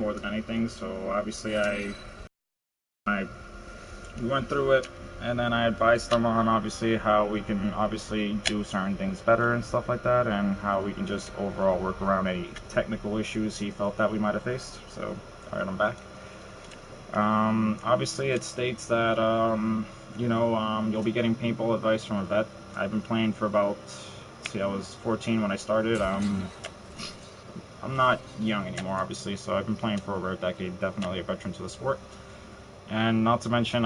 more than anything. So obviously I went through it, and then I advised them on obviously how we can obviously do certain things better and stuff like that, and how we can just overall work around any technical issues he felt that we might have faced. So, alright, I'm back. Obviously it states that, you'll be getting paintball advice from a vet. I've been playing for about, see, I was 14 when I started. I'm not young anymore, obviously, so I've been playing for over a decade, definitely a veteran to the sport. And not to mention,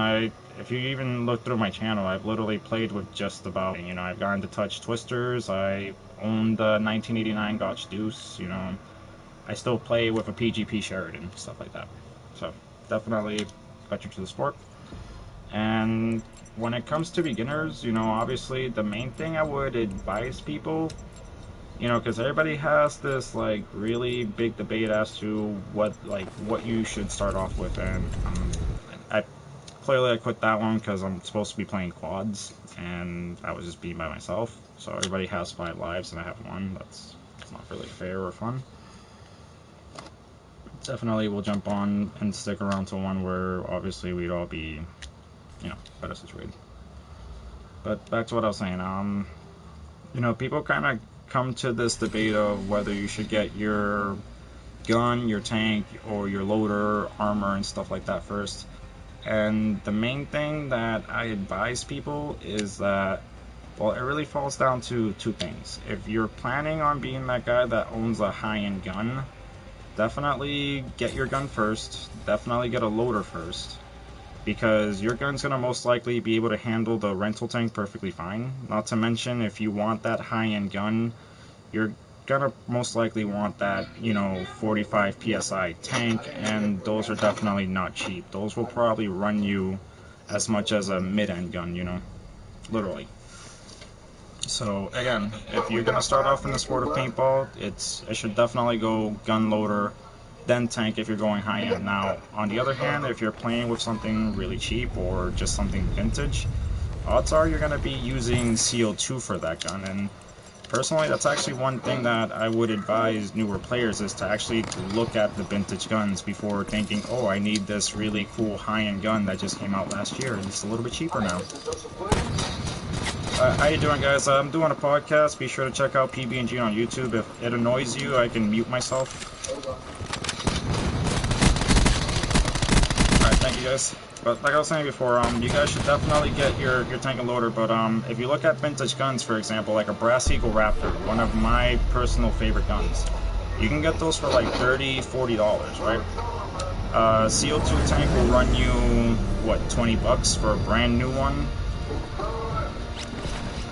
if you even look through my channel, I've literally played with just about, I've gotten to touch Twisters, I owned the 1989 Gotch Deuce, I still play with a PGP Sheridan, stuff like that. So, definitely veteran to the sport. And when it comes to beginners, obviously the main thing I would advise people, because everybody has this like really big debate as to what you should start off with, and I clearly I quit that one because I'm supposed to be playing quads, and I was just being by myself. So everybody has 5 lives and I have 1. That's not really fair or fun. Definitely we'll jump on and stick around to one where obviously we'd all be, better situated. But back to what I was saying, people kind of come to this debate of whether you should get your gun, your tank, or your loader, armor, and stuff like that first. And the main thing that I advise people is that, well, it really falls down to 2 things. If you're planning on being that guy that owns a high-end gun, definitely get your gun first, definitely get a loader first, because your gun's going to most likely be able to handle the rental tank perfectly fine. Not to mention, if you want that high-end gun, you're gonna most likely want that, 45 psi tank, and those are definitely not cheap. Those will probably run you as much as a mid-end gun, literally. So again, if you're gonna start off in the sport of paintball, it should definitely go gun, loader, then tank if you're going high end. Now, on the other hand, if you're playing with something really cheap or just something vintage, odds are you're gonna be using CO2 for that gun. And personally, that's actually one thing that I would advise newer players, is to actually look at the vintage guns before thinking, oh, I need this really cool high-end gun that just came out last year and it's a little bit cheaper now. How you doing, guys? I'm doing a podcast. Be sure to check out PB&G on YouTube. If it annoys you, I can mute myself. Alright, thank you, guys. But like I was saying before, you guys should definitely get your tank and loader. But if you look at vintage guns, for example, like a Brass Eagle Raptor, one of my personal favorite guns, you can get those for like $30, $40, right? CO2 tank will run you, what, $20 for a brand new one?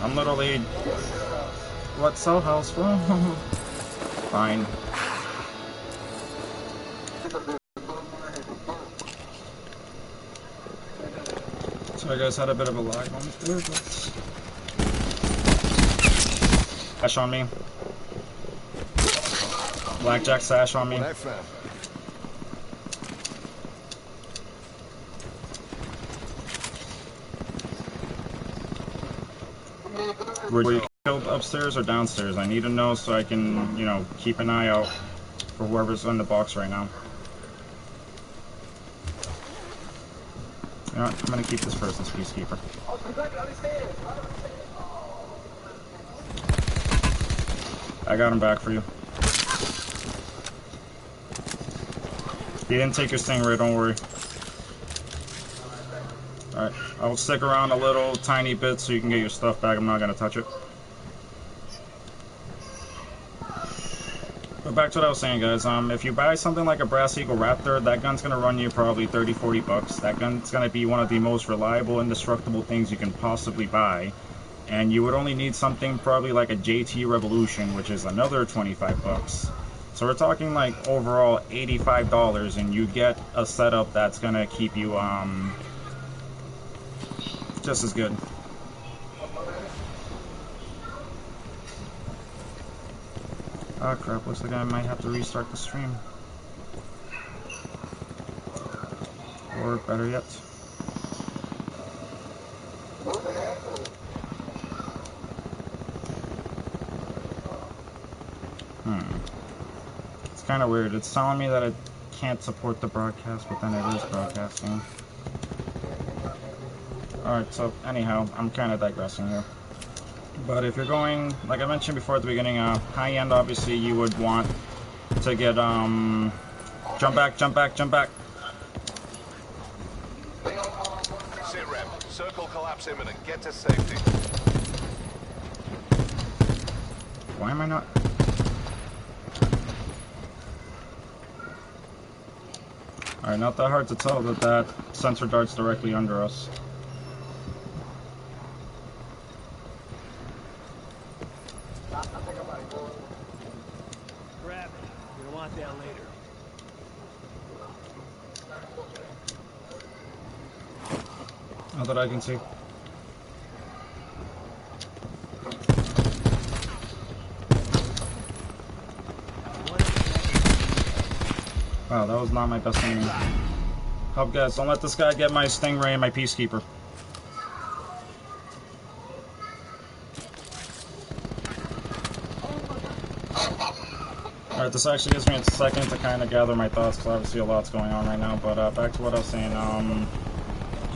I'm literally... What, sell house for? Fine. So I guys had a bit of a lag moment there, but... Sash on me. Blackjack sash on me. Were you killed upstairs or downstairs? I need to know so I can, keep an eye out for whoever's in the box right now. You know what? I'm gonna keep this person's peacekeeper. I got him back for you. He didn't take your stingray, don't worry. Alright, I'll stick around a little tiny bit so you can get your stuff back. I'm not gonna touch it. But back to what I was saying, guys. If you buy something like a Brass Eagle Raptor, that gun's gonna run you probably $30, $40. That gun's gonna be one of the most reliable, indestructible things you can possibly buy. And you would only need something probably like a JT Revolution, which is another $25. So we're talking like overall $85, and you get a setup that's gonna keep you just as good. Oh crap, looks like I might have to restart the stream. Or better yet. It's kind of weird. It's telling me that can't support the broadcast, but then it is broadcasting. Alright, so anyhow, I'm kind of digressing here. But if you're going, like I mentioned before at the beginning, high end, obviously you would want to get, jump back. Sit rep. Circle collapse imminent. Get to safety. Why am I not? Alright, not that hard to tell that that sensor dart's directly under us. Grab it. You're gonna want that later. Not that I can see. Wow, that was not my best aim. Help, guys, don't let this guy get my Stingray and my Peacekeeper. Alright, this actually gives me a second to kind of gather my thoughts, because obviously a lot's going on right now, but back to what I was saying,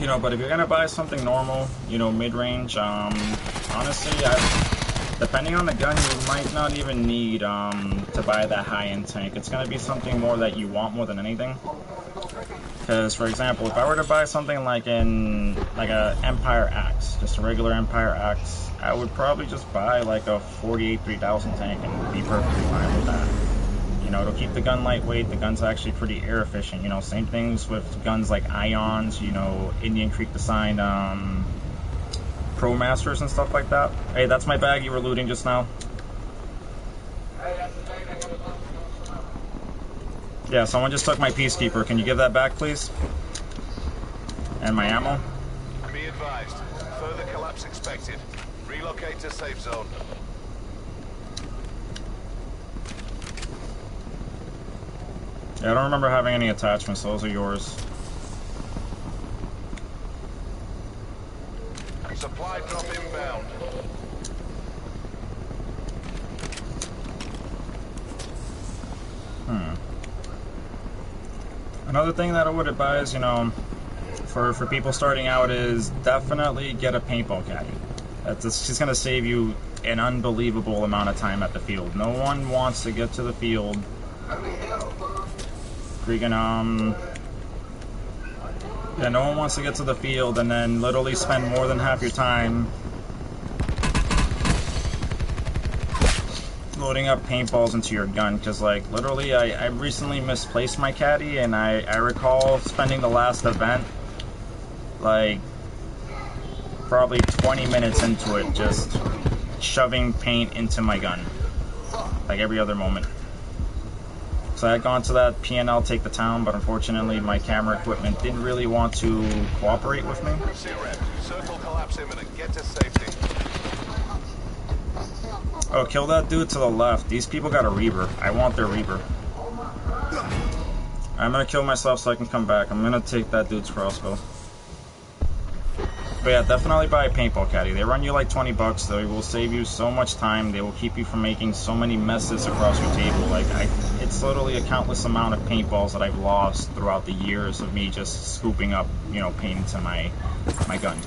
you know, but if you're going to buy something normal, you know, mid-range, honestly, depending on the gun, you might not even need to buy that high-end tank. It's going to be something more that you want more than anything. Because, for example, if I were to buy something like a Empire Axe, just a regular Empire Axe, I would probably just buy like a 48 3000 tank and be perfectly fine with that. You know, it'll keep the gun lightweight. The gun's actually pretty air efficient. You know, same things with guns like Ions, you know, Indian Creek designed Pro Masters and stuff like that. Hey, that's my bag you were looting just now. Yeah, someone just took my Peacekeeper. Can you give that back, please? And my ammo? Be advised. Further collapse expected. Relocate to safe zone. Yeah, I don't remember having any attachments. Those are yours. Supply drop inbound. Another thing that I would advise, you know, for people starting out is definitely get a paintball caddy. That's just going to save you an unbelievable amount of time at the field. No one wants to get to the field freaking, yeah, no one wants to get to the field and then literally spend more than half your time loading up paintballs into your gun, because like literally I recently misplaced my caddy, and I recall spending the last event like probably 20 minutes into it just shoving paint into my gun like every other moment. So I had gone to that P&L take the town, but unfortunately my camera equipment didn't really want to cooperate with me. Circle collapse imminent. Get to safety. Oh, kill that dude to the left. These people got a Reaver. I want their Reaver. I'm gonna kill myself so I can come back. I'm gonna take that dude's crossbow. But yeah, definitely buy a paintball caddy. They run you like 20 bucks. They will save you so much time. They will keep you from making so many messes across your table. Like, it's literally a countless amount of paintballs that I've lost throughout the years of me just scooping up, you know, paint into my gun.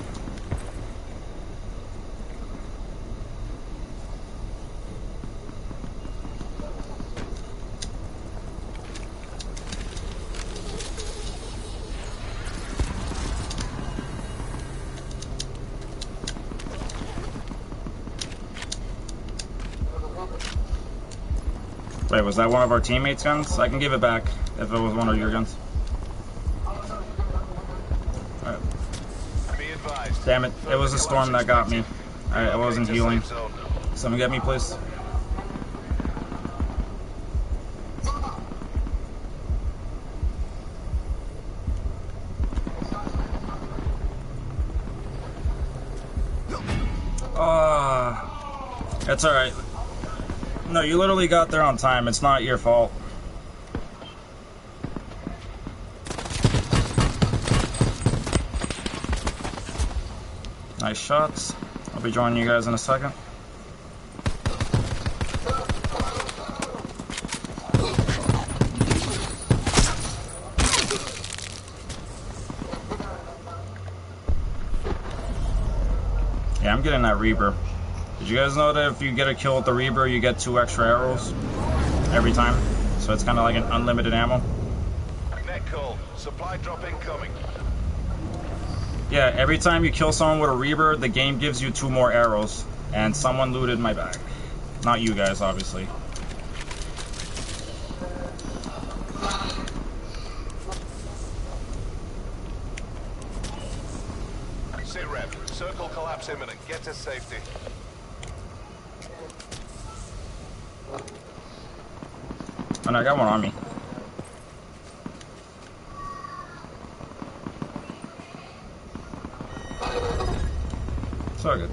Wait, was that one of our teammates' guns? I can give it back if it was one of your guns. Alright. Damn it, it was a storm that got me. I wasn't healing. Someone get me, please. It's alright. No, you literally got there on time. It's not your fault. Nice shots. I'll be joining you guys in a second. Yeah, I'm getting that Reaper. Did you guys know that if you get a kill with the Reaper, you get 2 extra arrows every time? So it's kind of like an unlimited ammo. Net call. Supply drop incoming. Yeah, every time you kill someone with a Reaper, the game gives you 2 more arrows. And someone looted my bag. Not you guys, obviously. Sit rep. Circle collapse imminent. Get to safety. Oh no, I got one on me. It's all good.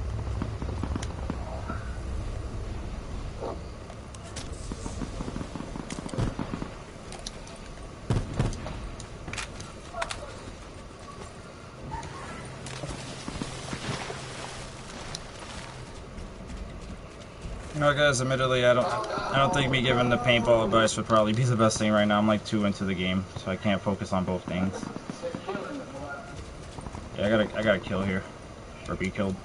You know, guys, admittedly, I don't think me giving the paintball advice would probably be the best thing right now. I'm like 2 into the game, so I can't focus on both things. Yeah, I gotta kill here, or be killed.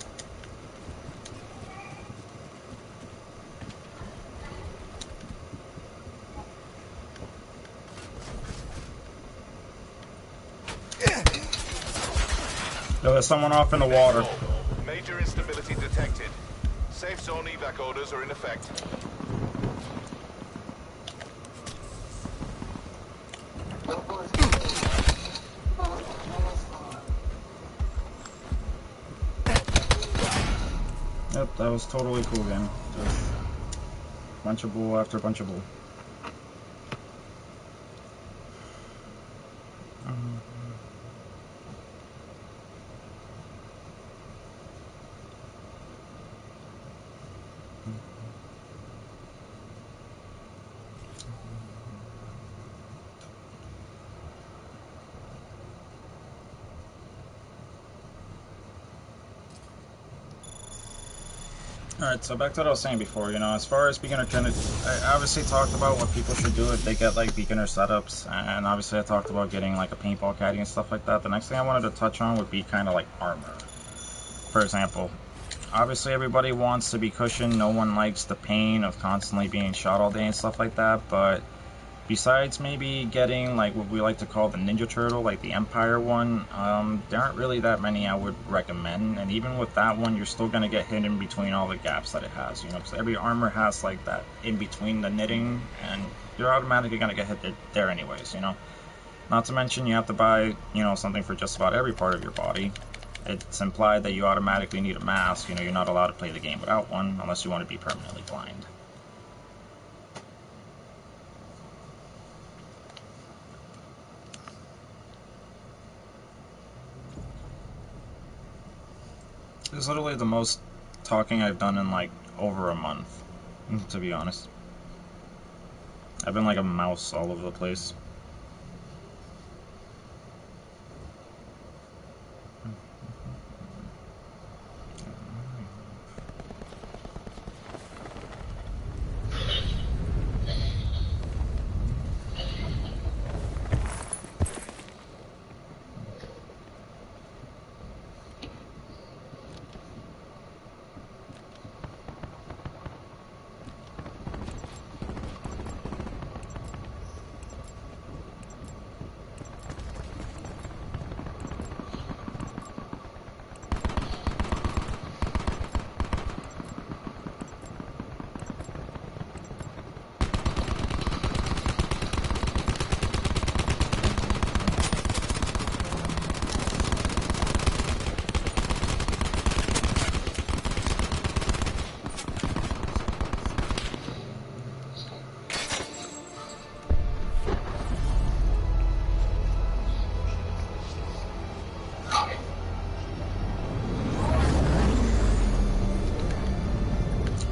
Yo, there's someone off in the water. Major instability detected. Safe zone evac orders are in effect. Yep, that was totally cool game. Just bunch of bull after bunch of bull. Alright, so back to what I was saying before, you know, as far as beginner training, I obviously talked about what people should do if they get like beginner setups, and obviously I talked about getting like a paintball caddy and stuff like that. The next thing I wanted to touch on would be kind of like armor. For example, obviously everybody wants to be cushioned, no one likes the pain of constantly being shot all day and stuff like that, but besides maybe getting like what we like to call the Ninja Turtle, like the Empire one, there aren't really that many I would recommend. And even with that one, you're still gonna get hit in between all the gaps that it has, you know, because every armor has like that in between the knitting, and you're automatically gonna get hit there anyways, you know. Not to mention you have to buy, you know, something for just about every part of your body. It's implied that you automatically need a mask. You know, you're not allowed to play the game without one unless you want to be permanently blind. This is literally the most talking I've done in like over a month, to be honest. I've been like a mouse all over the place.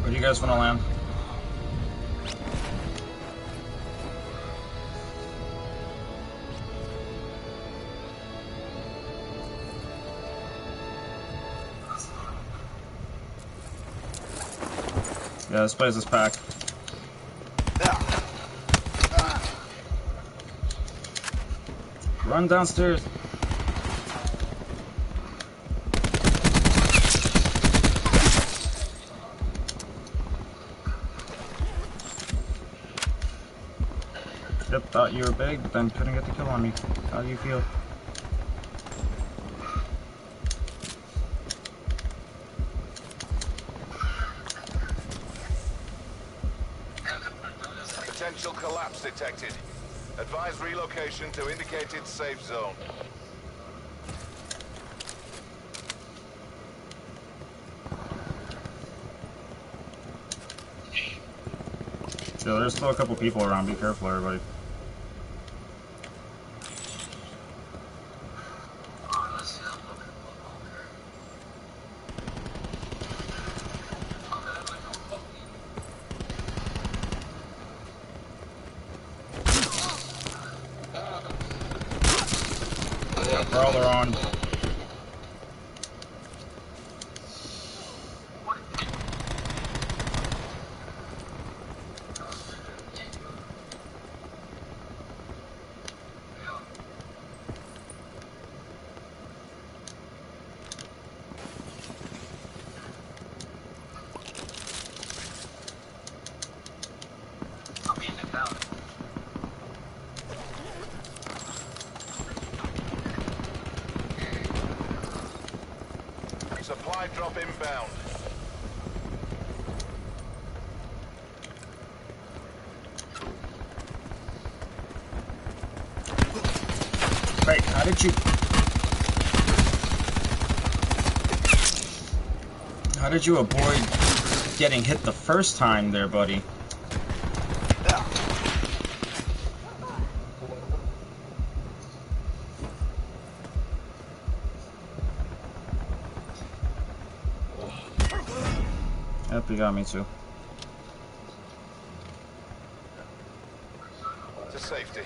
Where do you guys want to land? Yeah, this place is packed. Run downstairs. Thought you were big, but then couldn't get the kill on me. How do you feel? Potential collapse detected. Advise relocation to indicated safe zone. Yo, there's still a couple people around. Be careful, everybody. Brawler on. Supply drop inbound. Wait, how did you... How did you avoid getting hit the first time there, buddy? Yep, you got me too. To safety.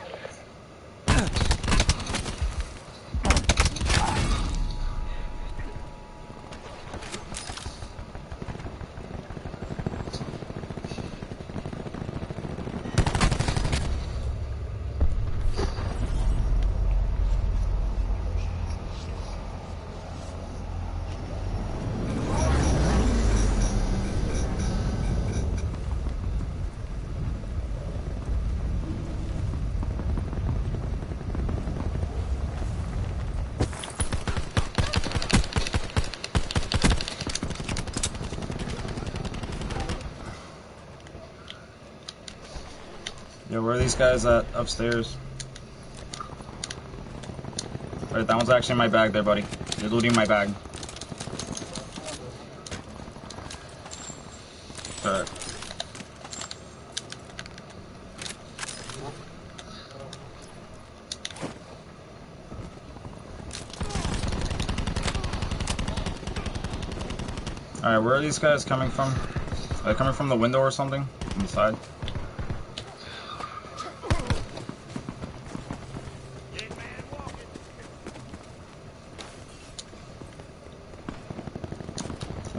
Yo, where are these guys at upstairs? Alright, that one's actually in my bag there, buddy. You're looting my bag. Alright. Alright, where are these guys coming from? Are they coming from the window or something? From the side?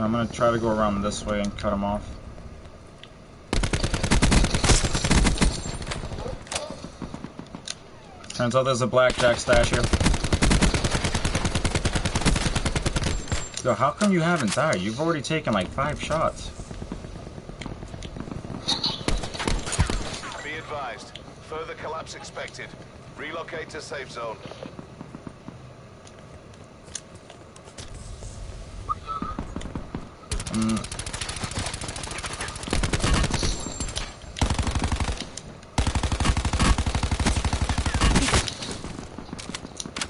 I'm gonna try to go around this way and cut him off. Turns out there's a blackjack stash here. Yo, how come you haven't died? You've already taken like 5 shots. Be advised. Further collapse expected. Relocate to safe zone.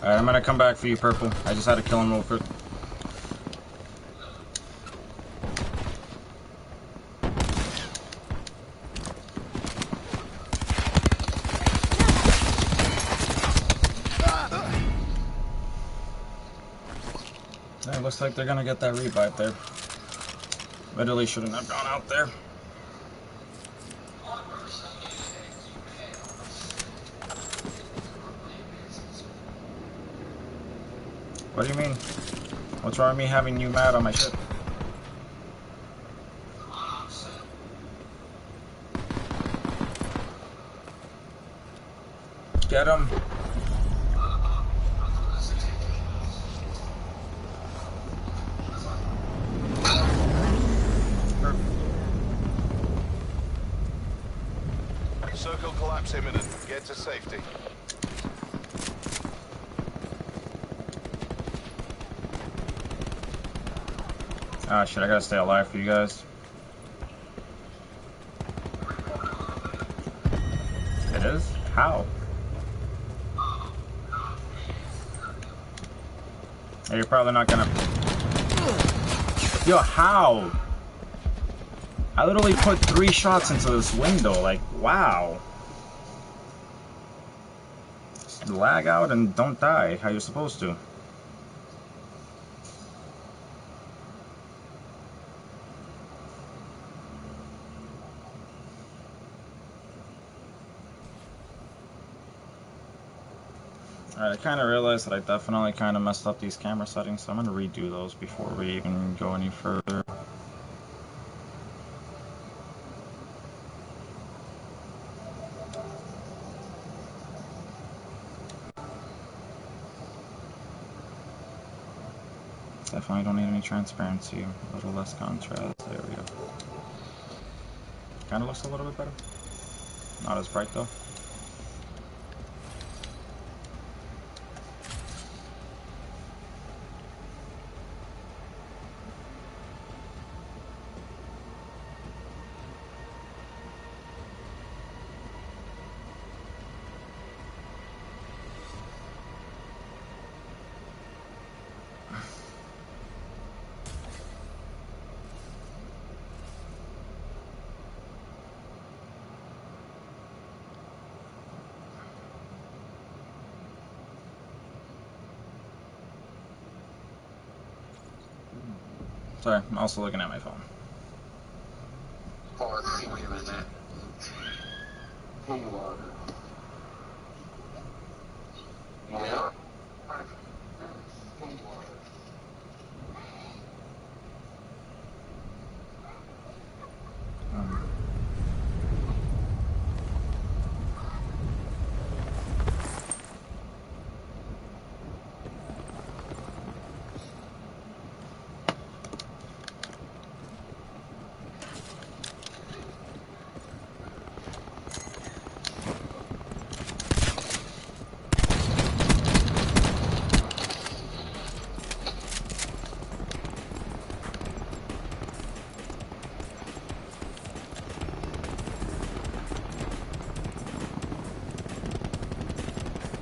Alright, I'm gonna come back for you, Purple. I just had to kill him real quick. Yeah, it looks like they're gonna get that revive there. Literally shouldn't have gone out there. What do you mean? What's wrong with me having you mad on my ship? Get him! Circle collapse imminent. Get Get to safety. Ah, shit, I gotta stay alive for you guys. It is? How? Hey, you're probably not gonna... Yo, how? I literally put 3 shots into this window, like, wow. Just lag out and don't die how you're supposed to. Alright, I kind of realized that I definitely kind of messed up these camera settings, so I'm going to redo those before we even go any further. Definitely don't need any transparency, a little less contrast, there we go. Kind of looks a little bit better. Not as bright though. Sorry, I'm also looking at my phone.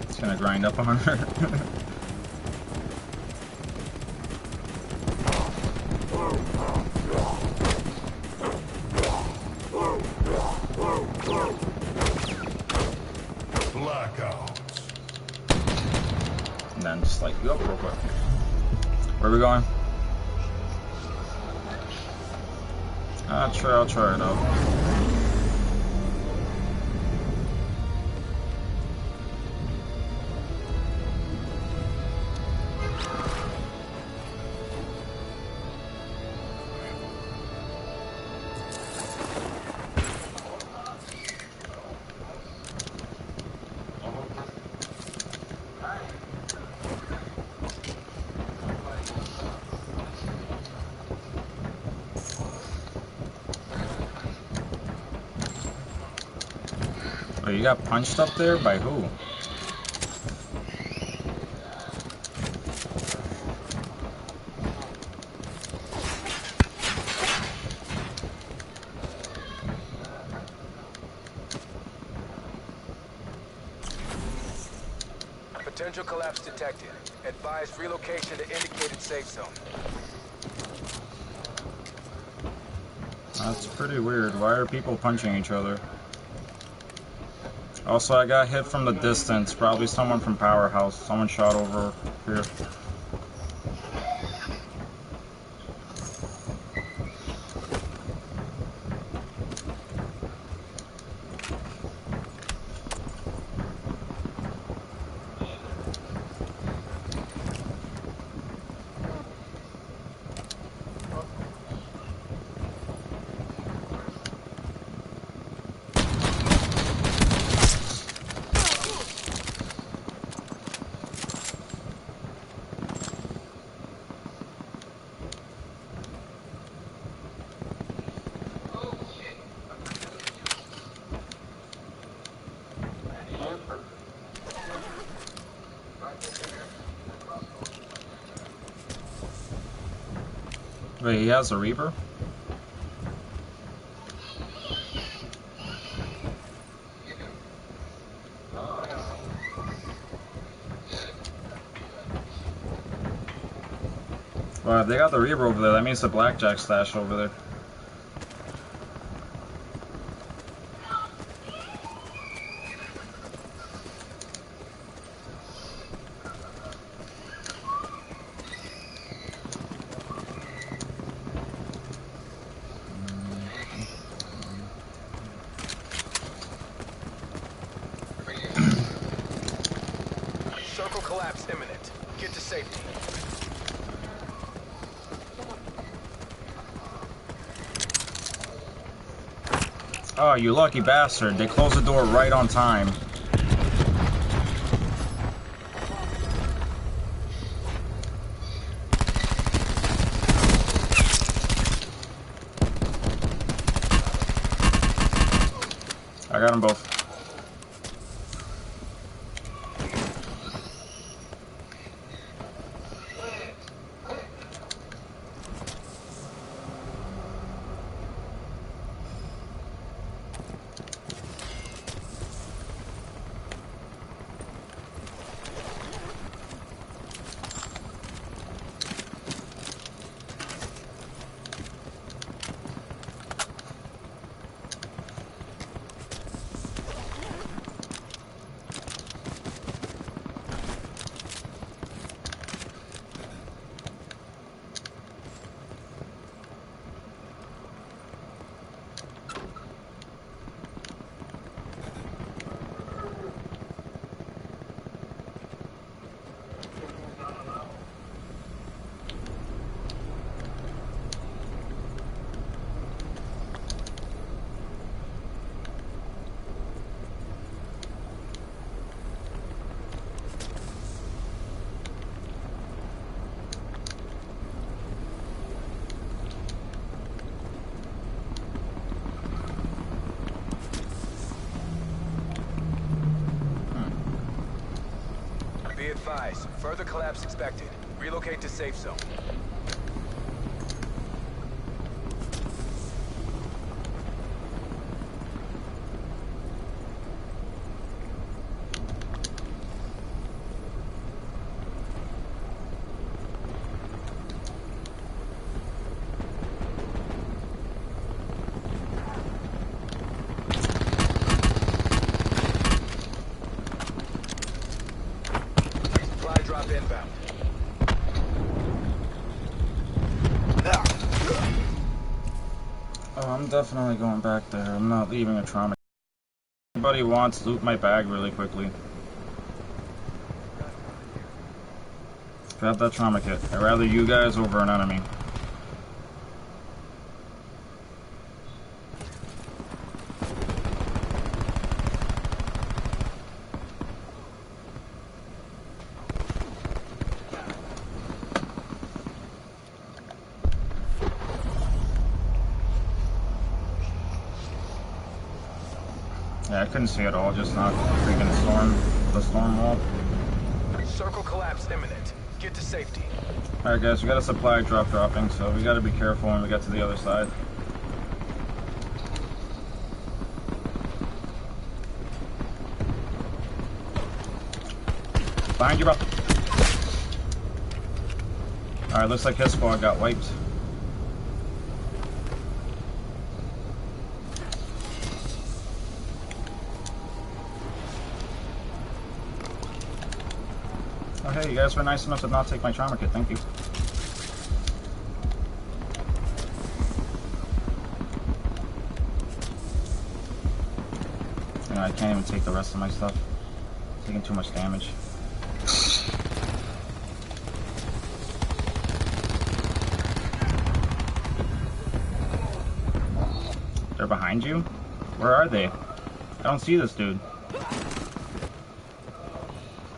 It's gonna grind up on her. Blackout. And then just like you up real quick. Where are we going? Sure, I'll try it out. Oh, you got punched up there? By who? Potential collapse detected. Advise relocation to indicated safe zone. That's pretty weird. Why are people punching each other? Also, I got hit from the distance. Probably someone from Powerhouse. Someone shot over here. Wait, he has a Reaper? Well, if they got the Reaper over there, that means the Blackjack stashed over there. Circle collapse imminent. Get to safety. Oh, you lucky bastard. They closed the door right on time. I got them both. Be advised, further collapse expected. Relocate to safe zone. Supply drop inbound. Oh, I'm definitely going back there. I'm not leaving a trauma. If anybody wants, loot my bag really quickly. Grab that trauma kit. I'd rather you guys over an enemy. Yeah, I couldn't see it all, just not freaking the storm wall. Circle collapse imminent. Get to safety. Alright guys, we got a supply drop dropping, so we gotta be careful when we get to the other side. Behind you, bro. Alright, looks like his squad got wiped. Oh hey, you guys were nice enough to not take my trauma kit, thank you. You know, I can't even take the rest of my stuff. Taking too much damage. They're behind you? Where are they? I don't see this dude.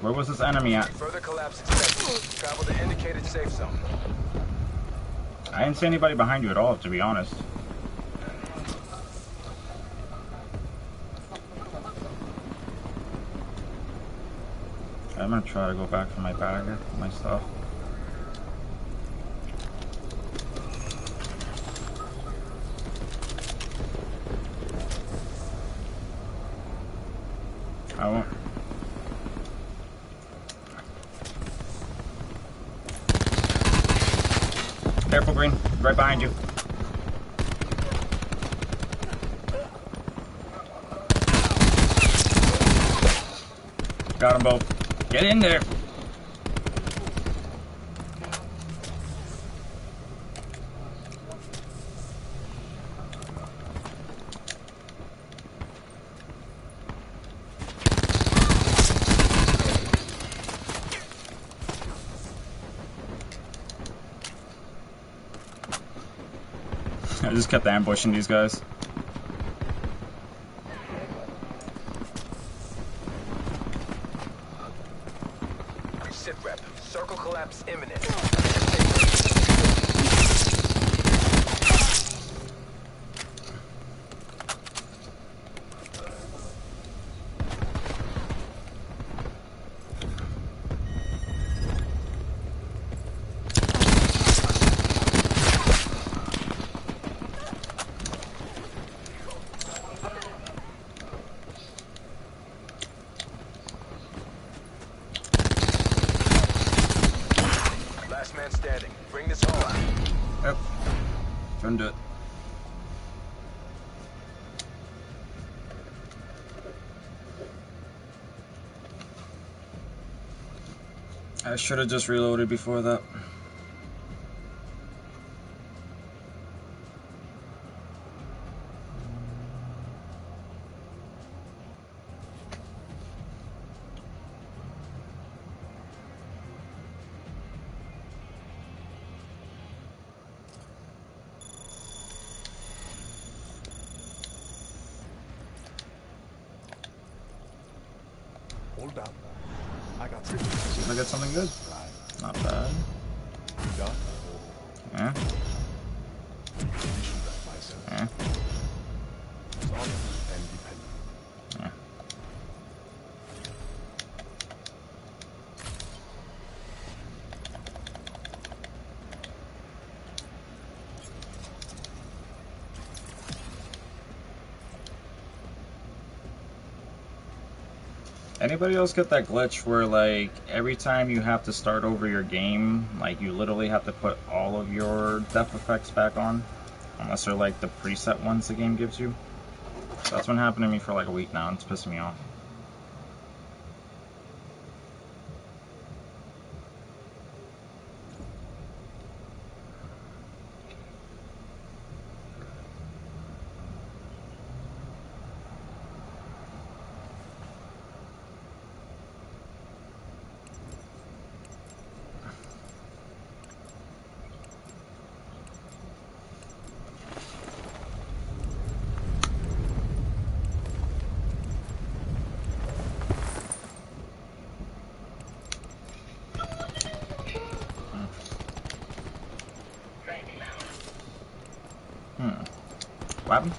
Where was this enemy at? Further collapse expected. Travel to indicated safe zone. I didn't see anybody behind you at all, to be honest. I'm gonna try to go back for my bag, my stuff. I won't. Careful, Green. Right behind you. Got them both. Get in there. I just kept ambushing these guys. Sit rep. Circle collapse imminent. Last man standing. Bring this home out. Yep. Couldn't do it. I should have just reloaded before that. Hold up. I got three. Did I get something good? Not bad. Yeah. Yeah. Yeah. Anybody else get that glitch where, like, every time you have to start over your game, like, you literally have to put all of your depth effects back on? Unless they're, like, the preset ones the game gives you? That's been happening to me for, like, a week now, and it's pissing me off. What happened?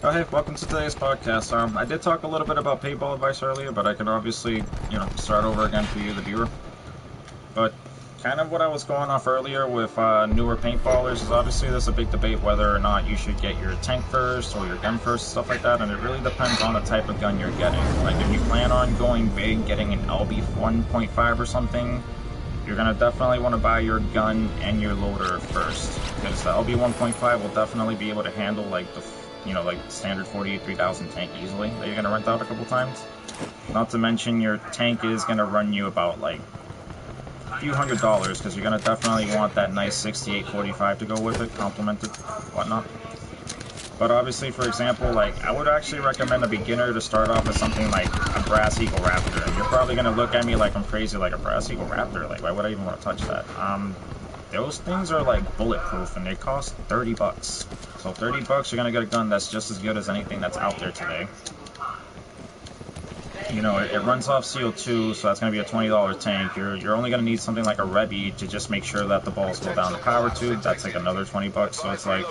Oh hey, welcome to today's podcast. I did talk a little bit about paintball advice earlier, but I can obviously, start over again for you, the viewer. But kind of what I was going off earlier with newer paintballers is obviously there's a big debate whether or not you should get your tank first or your gun first, stuff like that, and it really depends on the type of gun you're getting. Like if you plan on going big, getting an LB 1.5 or something, you're going to definitely want to buy your gun and your loader first, because the LB 1.5 will definitely be able to handle like the like standard 48-3000 tank easily that you're going to rent out a couple times. Not to mention your tank is going to run you about like a few $100s, because you're going to definitely want that nice 68-45 to go with it, complemented, whatnot. But obviously, for example, like I would actually recommend a beginner to start off with something like a Brass Eagle Raptor. And you're probably gonna look at me like I'm crazy, like a Brass Eagle Raptor. Like, why would I even want to touch that? Those things are like bulletproof, and they cost $30. So $30, you're gonna get a gun that's just as good as anything that's out there today. It runs off CO2, so that's going to be a $20 tank. You're only going to need something like a Rebby to just make sure that the balls go down the power tube. That's like another $20, so it's like,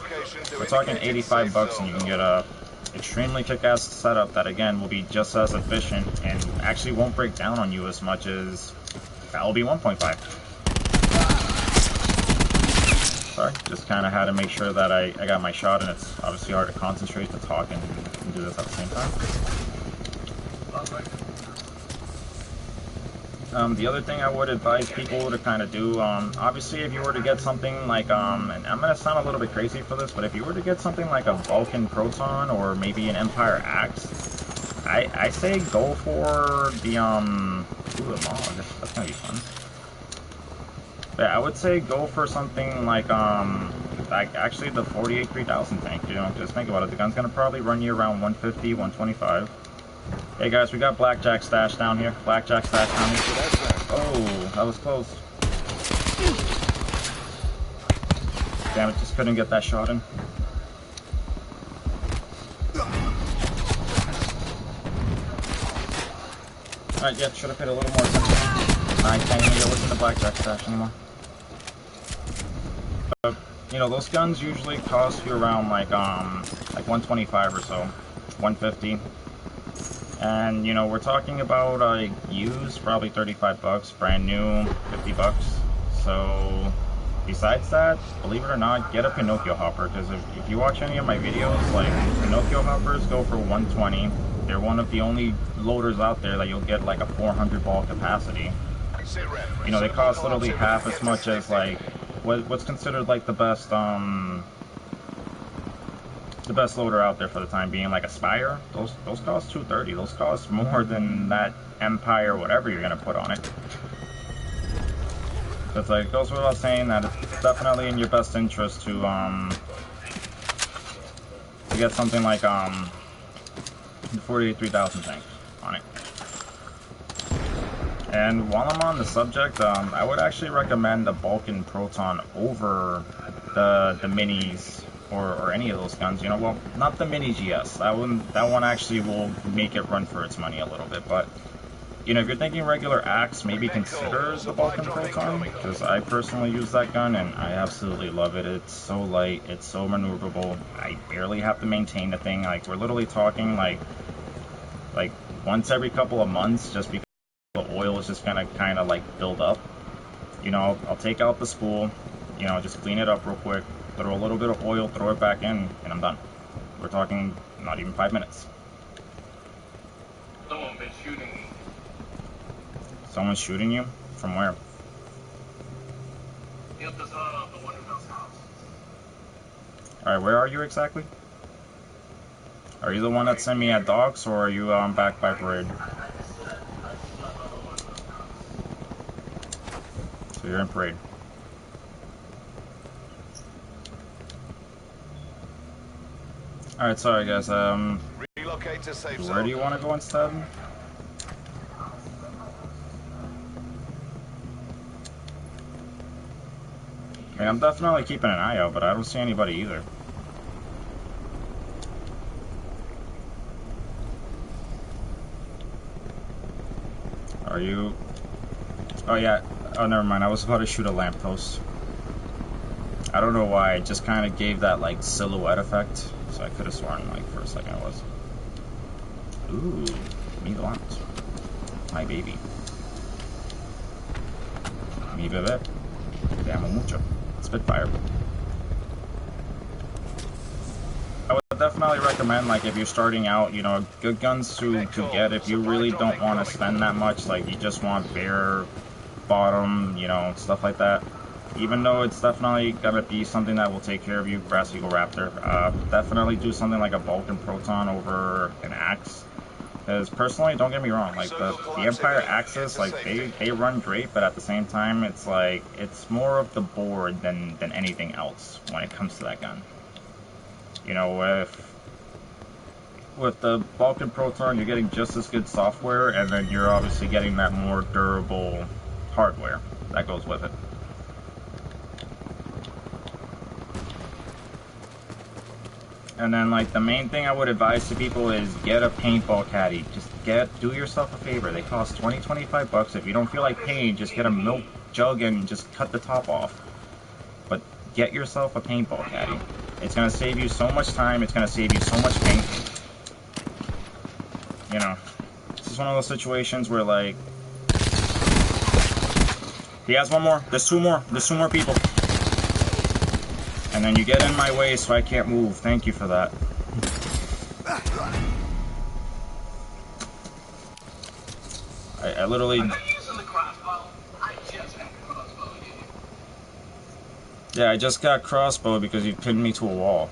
we're talking $85 and you can get a extremely kick-ass setup that again will be just as efficient and actually won't break down on you as much as LB 1.5. Sorry, just kind of had to make sure that I got my shot, and it's obviously hard to concentrate to talk and do this at the same time. The other thing I would advise people to kind of do, obviously if you were to get something like, and I'm going to sound a little bit crazy for this, but if you were to get something like a Vulcan Proton or maybe an Empire Axe, I say go for the, ooh, the Mog, that's going to be fun. Yeah, I would say go for something like actually the 48 3000 tank, you know, just think about it, the gun's going to probably run you around 150, 125. Hey guys, we got Blackjack stash down here. Blackjack stash down here. Oh, that was close. Damn it, just couldn't get that shot in. Alright, yeah, should have paid a little more attention. I can't even get what's in the Blackjack stash anymore. You know, those guns usually cost you around like 125 or so. 150. And, you know, we're talking about used, probably 35 bucks, brand new, 50 bucks. So, besides that, believe it or not, get a Pinocchio hopper, because if you watch any of my videos, like, Pinocchio hoppers go for 120. They're one of the only loaders out there that you'll get like a 400 ball capacity. You know, they cost literally half as much as like, what's considered like the best loader out there for the time being, like a Spire. Those cost 230. Those cost more than that Empire whatever you're gonna put on it. So it's like, it goes without saying that it's definitely in your best interest to get something like the 48 3000 tank on it. And while I'm on the subject, I would actually recommend the Vulcan Proton over the minis or any of those guns. You know, well, not the mini GS. That one actually will make it run for its money a little bit. But you know, if you're thinking regular axe, maybe consider the Vulcan Proton, because I personally use that gun and I absolutely love it. It's so light, it's so maneuverable. I barely have to maintain the thing. Like, we're literally talking like once every couple of months, just because the oil is just gonna kind of like build up. You know, I'll take out the spool, you know, just clean it up real quick, throw a little bit of oil, throw it back in, and I'm done. We're talking not even 5 minutes. Someone's been shooting me. Someone's shooting you? From where? The one who does house. Alright, where are you exactly? Are you the one that sent me at Docks, or are you back by Parade? So you're in Parade. Alright, sorry guys, Relocate to safe where zone. do you want to go instead? I mean, I'm definitely keeping an eye out, but I don't see anybody either. Are you... Oh yeah, oh never mind, I was about to shoot a lamppost. I don't know why, it just kind of gave that like silhouette effect, so I could have sworn like for a second it was. Ooh, mi want. My baby. Mi bebé. Te amo mucho. Spitfire. I would definitely recommend, like, if you're starting out, you know, good guns to get if you really don't want to spend that much, like you just want bare bottom, you know, stuff like that. Even though it's definitely gonna be something that will take care of you, Brass Eagle Raptor, definitely do something like a Vulcan Proton over an Axe. Because personally, don't get me wrong, like the Empire Axes, like they run great, but at the same time, it's like it's more of the board than anything else when it comes to that gun. You know, with the Vulcan Proton, you're getting just as good software, and then you're obviously getting that more durable hardware that goes with it. And then, like, the main thing I would advise to people is get a paintball caddy. Just do yourself a favor. They cost 20-25 bucks. If you don't feel like paying, just get a milk jug and just cut the top off. But get yourself a paintball caddy. It's going to save you so much time. It's going to save you so much paint. you know, this is one of those situations where, like, he has one more. There's two more. There's two more people. And then you get in my way so I can't move. Thank you for that. I literally... Yeah, I just got crossbow because you pinned me to a wall.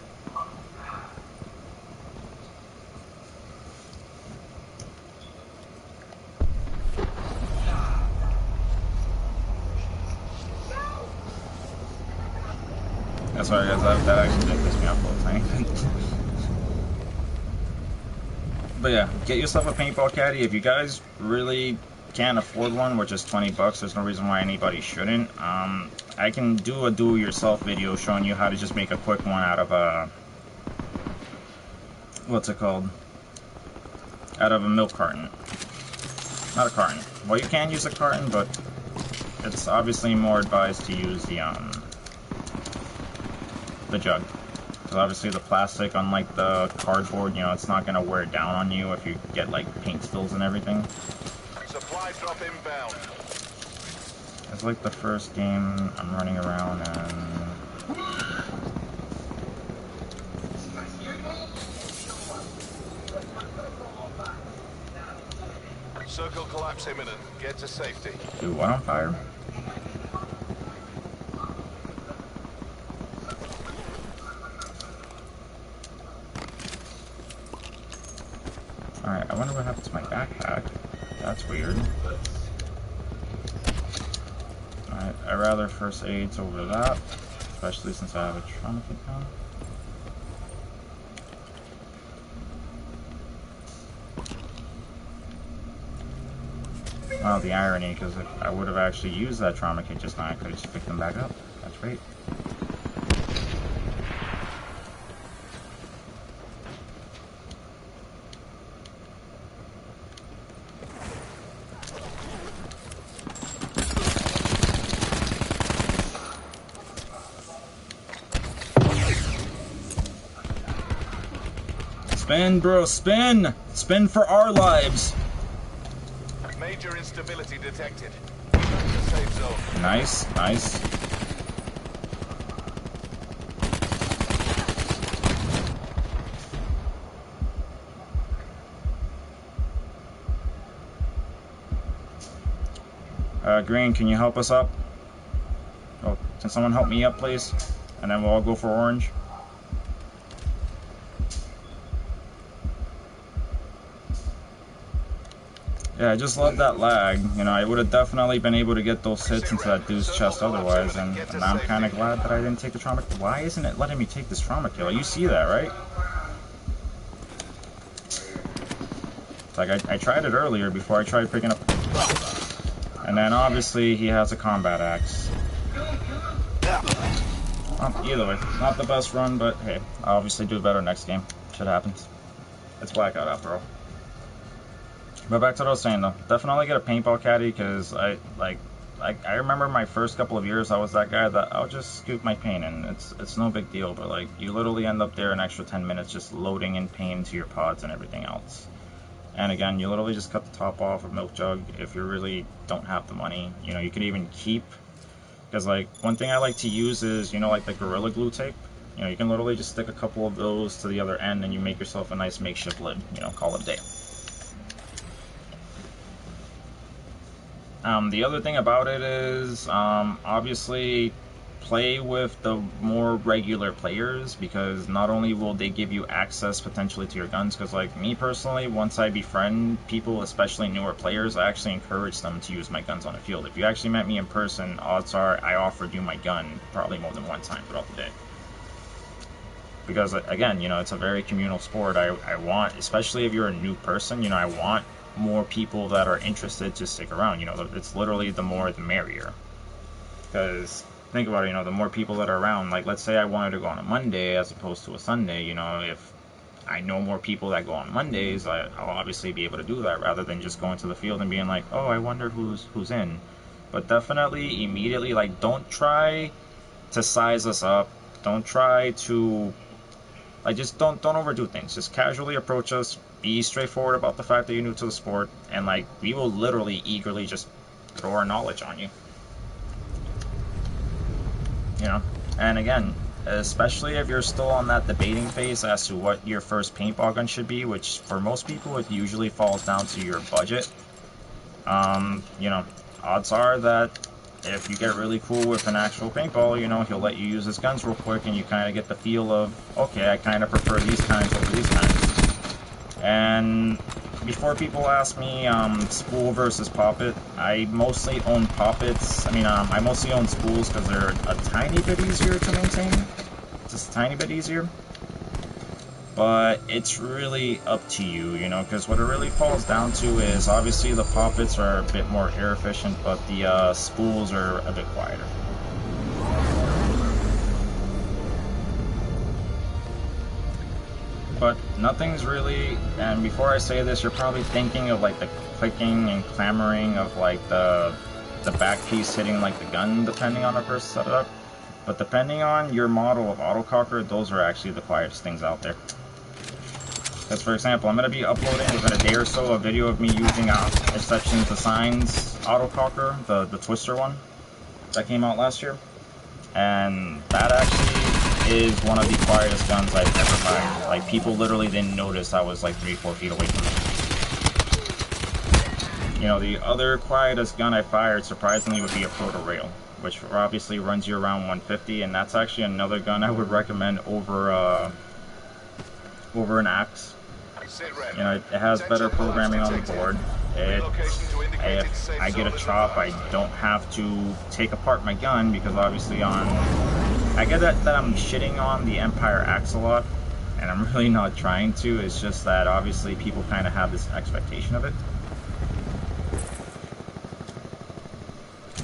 Sorry guys, that actually did piss me off a little tiny bit. But yeah, get yourself a paintball caddy. If you guys really can't afford one, which is 20 bucks, there's no reason why anybody shouldn't. I can do a do-it-yourself video showing you how to just make a quick one out of a... what's it called? Out of a milk carton. Not a carton. Well, you can use a carton, but it's obviously more advised to use the jug. Because obviously the plastic, unlike the cardboard, you know, it's not going to wear down on you if you get like paint spills and everything. Supply drop inbound. It's like the first game I'm running around and... Circle collapse imminent. Get to safety. Do what on fire? Alright, I wonder what happened to my backpack. That's weird. Alright, I'd rather first aids over that, especially since I have a trauma kit now. Well, the irony, because if I would have actually used that trauma kit just now, I could have just picked them back up. That's great. Spin, bro, spin! Spin for our lives! Major instability detected. Safe zone. Nice, nice. Green, can you help us up? Oh, can someone help me up, please? And then we'll all go for orange. Yeah, I just love that lag. You know, I would have definitely been able to get those hits into that dude's chest otherwise, and now I'm kind of glad that I didn't take the trauma. Why isn't it letting me take this trauma kill? You see that, right? Like, I tried it earlier before I tried picking up... And then, obviously, he has a combat axe. Either way, not the best run, but hey, I'll obviously do better next game. Shit happens. It's Blackout after all. But back to what I was saying though, definitely get a paintball caddy, because I remember my first couple of years I was that guy that I'll just scoop my paint and it's no big deal, but like you literally end up there an extra 10 minutes just loading in paint into your pods and everything else. And again, you literally just cut the top off a milk jug if you really don't have the money. You know, you could even keep, because like one thing I like to use is, you know, like the Gorilla Glue tape. You know, you can literally just stick a couple of those to the other end and you make yourself a nice makeshift lid, you know, call it a day. The other thing about it is, obviously, play with the more regular players, because not only will they give you access potentially to your guns, because like me personally, once I befriend people, especially newer players, I actually encourage them to use my guns on the field. If you actually met me in person, odds are I offered you my gun probably more than one time throughout the day. Because again, you know, it's a very communal sport. I want, especially if you're a new person, you know, I want more people that are interested to stick around. You know, it's literally the more the merrier. Because think about it, you know, the more people that are around, like let's say I wanted to go on a Monday as opposed to a Sunday, you know, if I know more people that go on Mondays, I'll obviously be able to do that rather than just going to the field and being like, oh, I wonder who's in. But definitely immediately, like, don't try to size us up, don't try to Like, just don't overdo things. Just casually approach us. Be straightforward about the fact that you're new to the sport, and like we will literally eagerly just throw our knowledge on you. You know, and again, especially if you're still on that debating phase as to what your first paintball gun should be, which for most people it usually falls down to your budget. You know, odds are that if you get really cool with an actual paintball, you know, he'll let you use his guns real quick and you kind of get the feel of, okay, I kind of prefer these kinds over these kinds. And before people ask me, spool versus poppet, I mostly own poppets. I mean, I mostly own spools because they're a tiny bit easier to maintain. Just a tiny bit easier. But it's really up to you, you know, because what it really falls down to is obviously the poppets are a bit more air efficient, but the spools are a bit quieter. But nothing's really, and before I say this, you're probably thinking of like the clicking and clamoring of like the back piece hitting like the gun, depending on how person set it up. But depending on your model of autococker, those are actually the quietest things out there. Because, for example, I'm going to be uploading within a day or so a video of me using Exception Designs autococker, the Twister one that came out last year. And that actually is one of the quietest guns I've ever fired. Like, people literally didn't notice I was like 3-4 feet away from them. You know, the other quietest gun I fired, surprisingly, would be a Proto Rail, which obviously runs you around 150, and that's actually another gun I would recommend over an Axe. You know, it has better programming on the board. If I get a chop, I don't have to take apart my gun, because obviously I get that I'm shitting on the Empire Axe a lot, and I'm really not trying to. It's just that obviously people kind of have this expectation of it.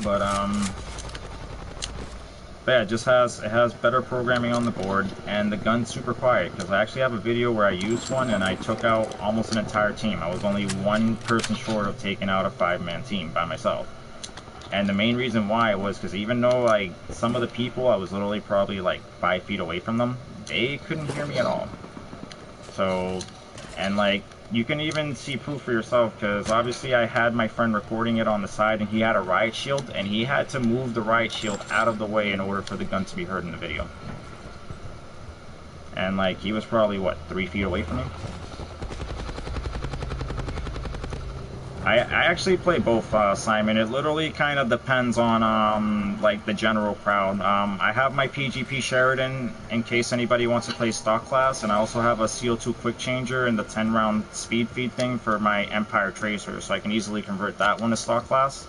But yeah, it has better programming on the board, and the gun's super quiet, because I actually have a video where I used one and I took out almost an entire team. I was only one person short of taking out a 5-man team by myself. And the main reason why was because even though like some of the people, I was literally probably like 5 feet away from them, they couldn't hear me at all. So, and like, you can even see proof for yourself, because obviously I had my friend recording it on the side, and he had a riot shield, and he had to move the riot shield out of the way in order for the gun to be heard in the video. And like, he was probably, what, 3 feet away from me? I actually play both, Simon. It literally kind of depends on, like, the general crowd. I have my PGP Sheridan in case anybody wants to play stock class, and I also have a CO2 quick changer and the 10-round speed feed thing for my Empire Tracer, so I can easily convert that one to stock class.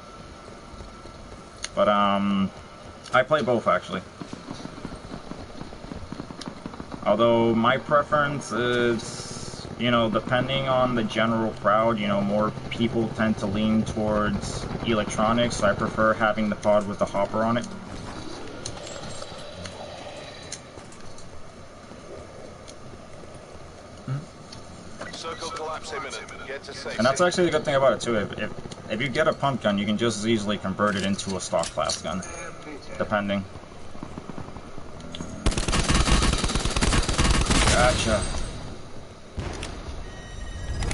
But, I play both, actually. Although, my preference is, you know, depending on the general crowd, you know, more people tend to lean towards electronics, so I prefer having the pod with the hopper on it. Circle collapse imminent. Get to safety. And that's actually the good thing about it too. If you get a pump gun, you can just as easily convert it into a stock class gun, depending. Gotcha.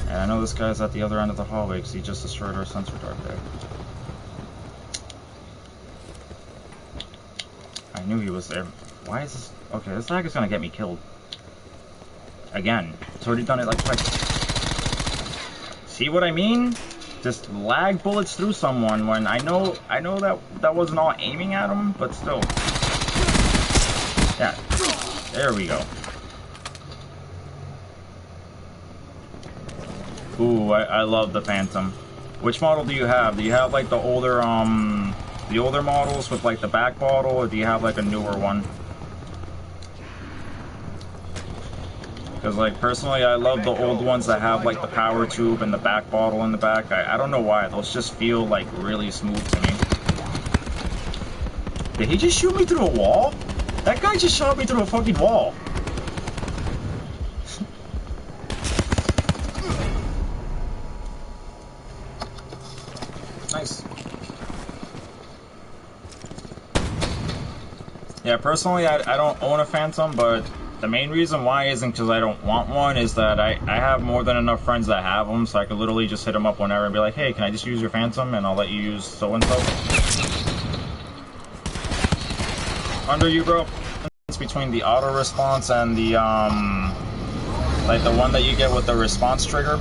And I know this guy's at the other end of the hallway because he just destroyed our sensor dart there. I knew he was there. Why is this? Okay, this lag is gonna get me killed. Again. It's already done it like twice. See what I mean? Just lag bullets through someone when I know that wasn't all aiming at him, but still. Yeah. There we go. Ooh, I love the Phantom. Which model do you have? Do you have like the older models with like the back bottle, or do you have like a newer one? Because like personally, I love the old ones that have like the power tube and the back bottle in the back. I don't know why, those just feel like really smooth to me. Did he just shoot me through a wall? That guy just shot me through a fucking wall. Nice. Yeah, personally, I don't own a Phantom, but the main reason why isn't because I don't want one, is that I have more than enough friends that have them, so I could literally just hit them up whenever and be like, hey, can I just use your Phantom and I'll let you use so-and-so. Under you, bro. It's between the auto response and the, like the one that you get with the response trigger.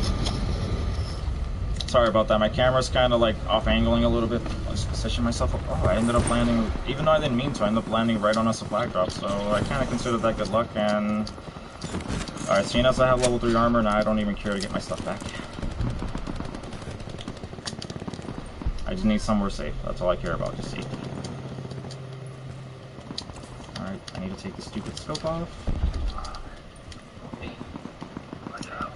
Sorry about that, my camera's kind of like off-angling a little bit. Let's position myself up. Oh, I ended up landing, even though I didn't mean to, I ended up landing right on a supply drop, so I kind of consider that good luck. And alright, seeing as I have level 3 armor, now I don't even care to get my stuff back. I just need somewhere safe, that's all I care about, just safety. Alright, I need to take the stupid scope off.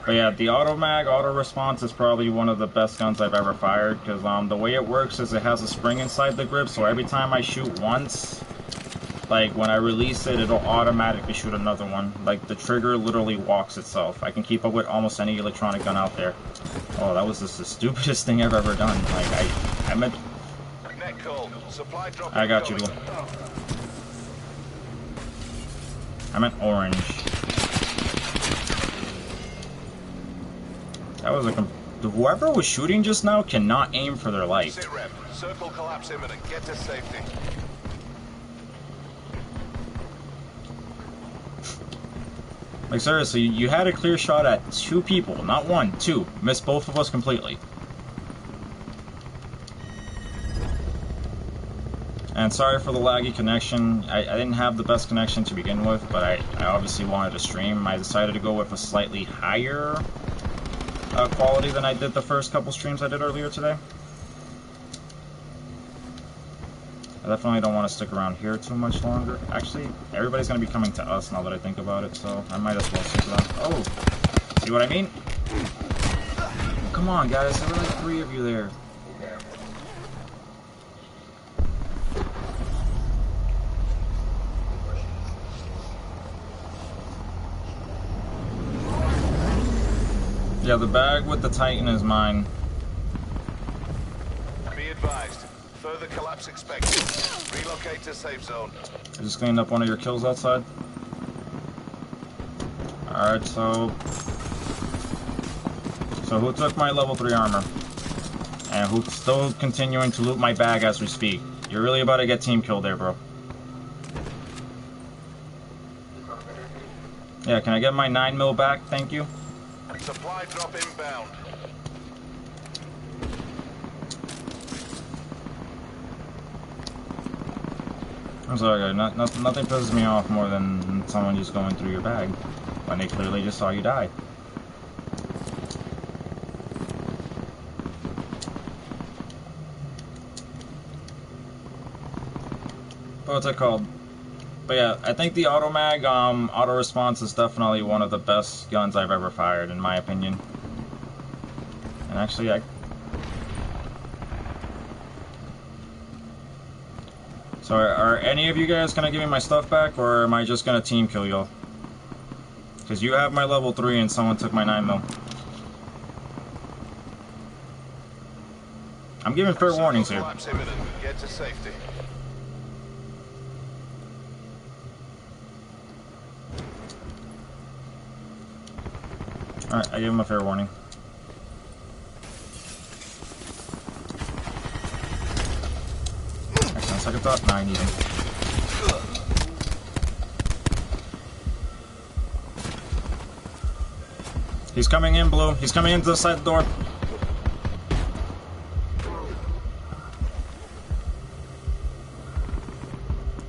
But yeah, the auto mag, auto response is probably one of the best guns I've ever fired, because the way it works is it has a spring inside the grip, so every time I shoot once, like when I release it, it'll automatically shoot another one. Like the trigger literally walks itself. I can keep up with almost any electronic gun out there. Oh, that was just the stupidest thing I've ever done. Like I meant. Net call. Supply drop I got you, Blue. I meant orange. That was whoever was shooting just now cannot aim for their life. Sit rep. Circle collapse imminent. Get to safety. Like seriously, you had a clear shot at 2 people, not 1, 2. Missed both of us completely. And sorry for the laggy connection. I didn't have the best connection to begin with, but I obviously wanted to stream. I decided to go with a slightly higher quality than I did the first couple streams I did earlier today. I definitely don't want to stick around here too much longer. Actually, everybody's going to be coming to us now that I think about it, so I might as well stick around. Oh! See what I mean? Oh, come on, guys. There were like 3 of you there. Yeah, the bag with the Titan is mine. Be advised. Further collapse expected. Relocate to safe zone. I just cleaned up one of your kills outside. Alright, so who took my level 3 armor? And who's still continuing to loot my bag as we speak? You're really about to get team killed there, bro. Yeah, can I get my 9mm back? Thank you. Supply drop inbound. I'm sorry, guys. Nothing pisses me off more than someone just going through your bag when they clearly just saw you die. What's it called? But yeah, I think the auto mag, auto response is definitely one of the best guns I've ever fired, in my opinion. And actually, so are any of you guys gonna give me my stuff back, or am I just gonna team kill y'all? Because you have my level 3 and someone took my 9mm. I'm giving fair warnings here. Collapse imminent. Get to safety. Alright, I gave him a fair warning. Actually, on second thought, nah, I need him. He's coming in, Blue. He's coming into the side door.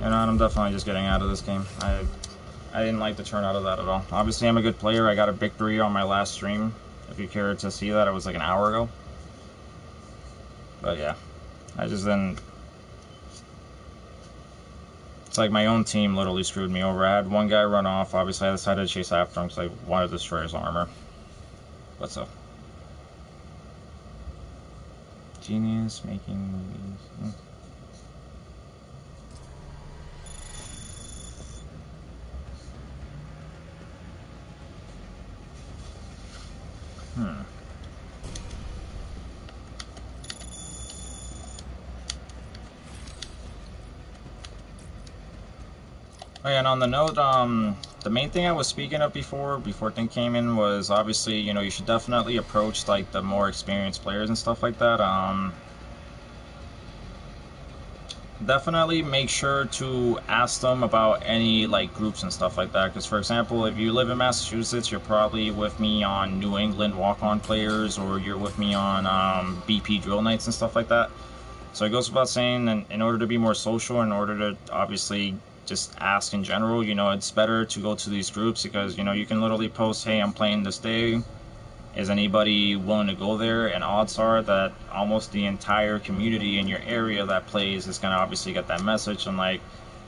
You know, I'm definitely just getting out of this game. I didn't like the turnout of that at all. Obviously, I'm a good player. I got a victory on my last stream. If you care to see that, it was like an hour ago. But yeah, I just didn't. It's like my own team literally screwed me over. I had one guy run off. Obviously, I decided to chase after him because I wanted to destroy his armor. What's up? Genius making movies. Oh yeah, and on the note, the main thing I was speaking of before thing came in was obviously, you know, you should definitely approach like the more experienced players and stuff like that. Definitely make sure to ask them about any like groups and stuff like that. Because for example, if you live in Massachusetts, you're probably with me on New England walk-on players, or you're with me on BP drill nights and stuff like that. So it goes without saying, and in order to be more social, in order to obviously just ask in general, you know, it's better to go to these groups because, you know, you can literally post, hey, I'm playing this day. Is anybody willing to go there? And odds are that almost the entire community in your area that plays is going to obviously get that message. And like,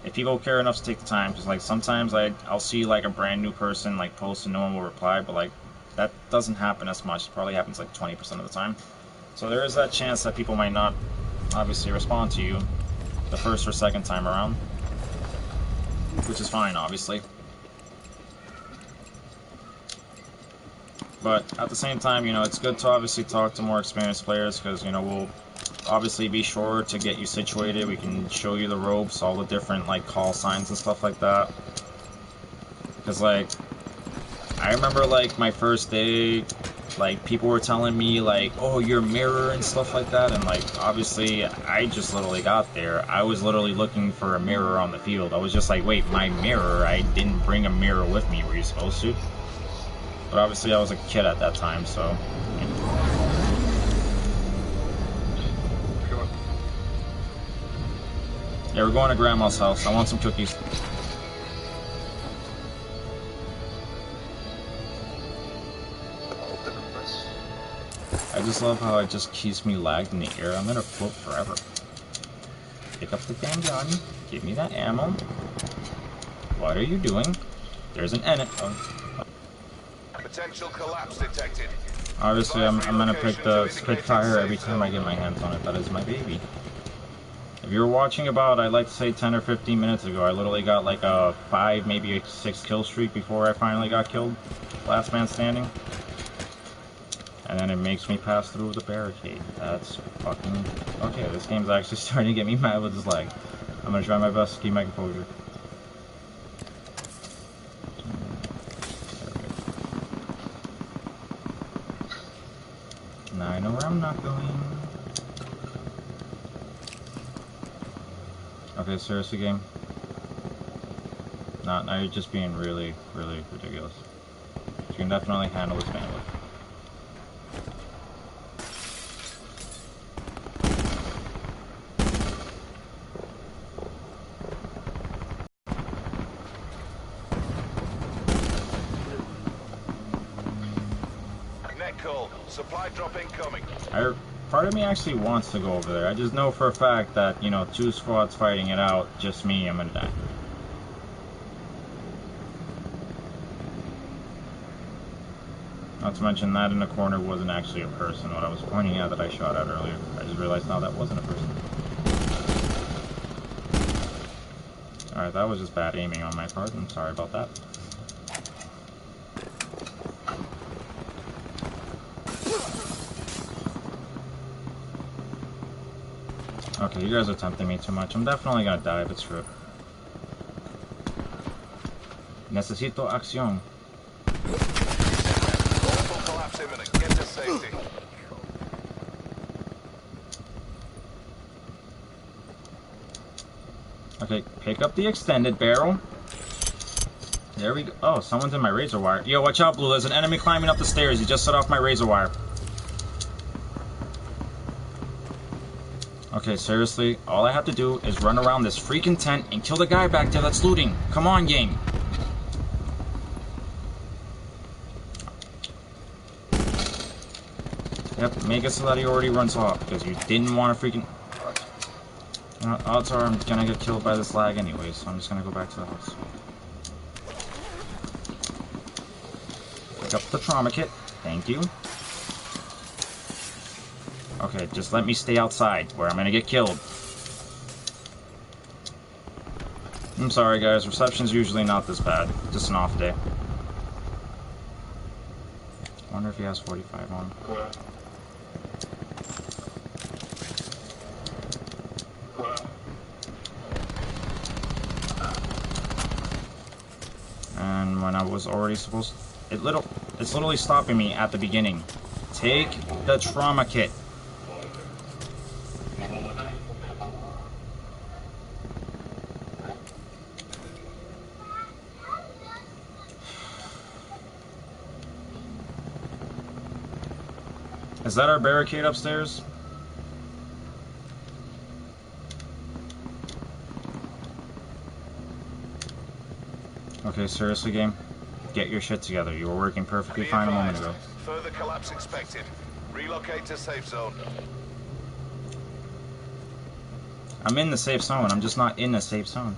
if people care enough to take the time, because like sometimes I'll see like a brand new person like post and no one will reply, but like that doesn't happen as much. It probably happens like 20% of the time. So there is that chance that people might not obviously respond to you the first or second time around, which is fine, obviously. But at the same time, you know, it's good to obviously talk to more experienced players because, you know, we'll obviously be sure to get you situated. We can show you the ropes, all the different, like, call signs and stuff like that. Because, like, I remember, like, my first day, like, people were telling me, like, oh, your mirror and stuff like that. And, like, obviously, I just literally got there. I was literally looking for a mirror on the field. I was just like, wait, my mirror? I didn't bring a mirror with me. Were you supposed to? But obviously I was a kid at that time, so... Yeah, we're going to Grandma's house. I want some cookies. I just love how it just keeps me lagged in the air. I'm gonna float forever. Pick up the damn gun. Give me that ammo. What are you doing? There's an enemy. Oh. Potential collapse detected. Obviously, I'm gonna pick the Spitfire every time I get my hands on it. That is my baby. If you were watching about, I'd like to say 10 or 15 minutes ago, I literally got like a 5, maybe a 6 kill streak before I finally got killed. Last man standing. And then it makes me pass through the barricade. That's fucking... Okay, this game's actually starting to get me mad with this lag. I'm gonna try my best to keep my composure. Now I know where I'm not going. Okay, seriously, game. Now you're just being really, really ridiculous. You can definitely handle this bandwidth. Net call. Supply drop incoming. Part of me actually wants to go over there. I just know for a fact that, you know, 2 squads fighting it out, just me, I'm gonna die. Not to mention that in the corner wasn't actually a person, what I was pointing out that I shot at earlier. I just realized now that wasn't a person. Alright, that was just bad aiming on my part. I'm sorry about that. Okay, you guys are tempting me too much. I'm definitely gonna die if it's true. Necesito acción. Multiple collapse imminent. Get to safety. Okay, pick up the extended barrel. There we go. Oh, someone's in my razor wire. Yo, watch out, Blue. There's an enemy climbing up the stairs. He just set off my razor wire. Okay, seriously, all I have to do is run around this freaking tent and kill the guy back there that's looting. Come on, game. Yep, make it so that he already runs off, because you didn't want to freaking... You know, odds are I'm gonna get killed by this lag anyway, so I'm just gonna go back to the house. Pick up the trauma kit. Thank you. Okay, just let me stay outside, where I'm gonna get killed. I'm sorry, guys. Reception's usually not this bad. Just an off day. I wonder if he has 45 on. And button when I was already supposed to. It's literally stopping me at the beginning. Take the trauma kit. Is that our barricade upstairs? Okay, seriously, game? Get your shit together. You were working perfectly fine a moment ago. Further collapse expected. Relocate to safe zone. I'm in the safe zone. I'm just not in the safe zone.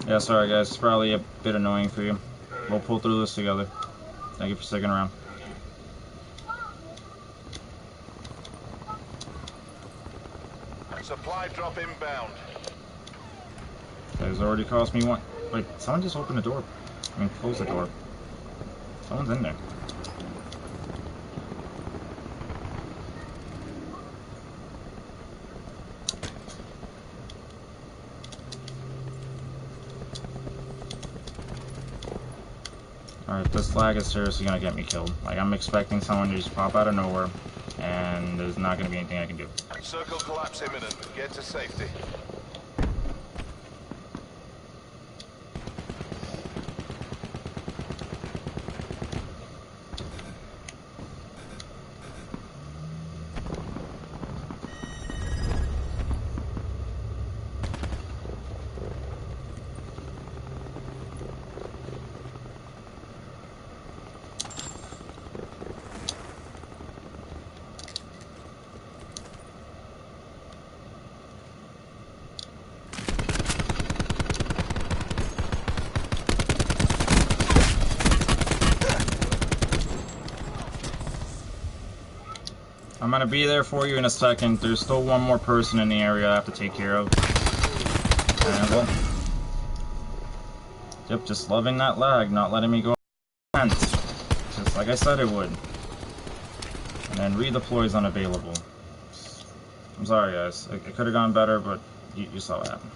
Yeah, sorry guys, it's probably a bit annoying for you. We'll pull through this together. Thank you for sticking around. Supply drop inbound. Guys, already cost me one. Wait, someone just opened the door. I mean, close the door. Someone's in there. Alright, this lag is seriously gonna get me killed. Like, I'm expecting someone to just pop out of nowhere, and there's not gonna be anything I can do. Circle collapse imminent. Get to safety. I'm gonna be there for you in a second. There's still one more person in the area I have to take care of. And well, yep, just loving that lag, not letting me go just like I said it would. And then redeploy is unavailable. I'm sorry guys, it could have gone better, but you saw what happened.